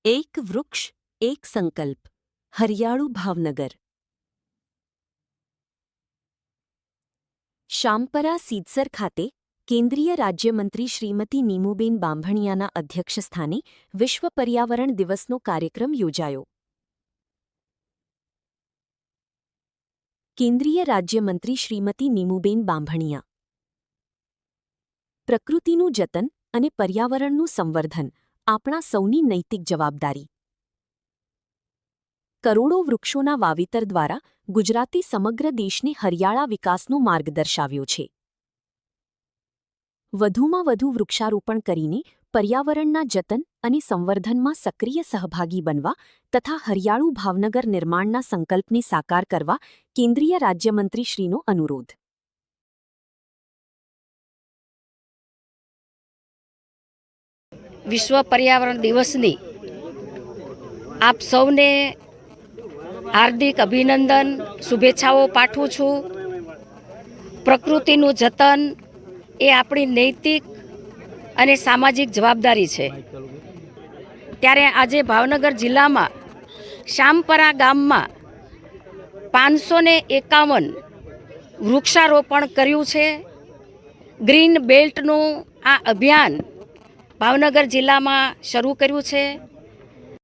એક વૃક્ષ એક સંકલ્પ હરિયાળું ભાવનગર શામપરા સીદસર ખાતે કેન્દ્રીય રાજ્યમંત્રી શ્રીમતી નીમુબેન બાંભણિયાના અધ્યક્ષસ્થાને વિશ્વ પર્યાવરણ દિવસનો કાર્યક્રમ યોજાયો. કેન્દ્રીય રાજ્યમંત્રી શ્રીમતી નીમુબેન બાંભણિયા. પ્રકૃતિનું જતન અને પર્યાવરણનું સંવર્ધન આપણા સૌની નૈતિક જવાબદારી. કરોડો વૃક્ષોના વાવેતર દ્વારા ગુજરાતે સમગ્ર દેશને હરિયાળા વિકાસનો માર્ગ દર્શાવ્યો છે. વધુમાં વધુ વૃક્ષારોપણ કરીને પર્યાવરણના જતન અને સંવર્ધનમાં સક્રિય સહભાગી બનવા તથા હરિયાળું ભાવનગર નિર્માણના સંકલ્પને સાકાર કરવા કેન્દ્રીય રાજ્યમંત્રીશ્રીનો અનુરોધ. વિશ્વ પર્યાવરણ દિવસની આપ સૌને હાર્દિક અભિનંદન, શુભેચ્છાઓ પાઠવું છું. પ્રકૃતિનું જતન એ આપણી નૈતિક અને સામાજિક જવાબદારી છે. ત્યારે આજે ભાવનગર જિલ્લામાં શામપરા ગામમાં 551 વૃક્ષારોપણ કર્યું છે. ગ્રીન બેલ્ટનું આ અભિયાન ભાવનગર જિલ્લામાં શરૂ કર્યું છે.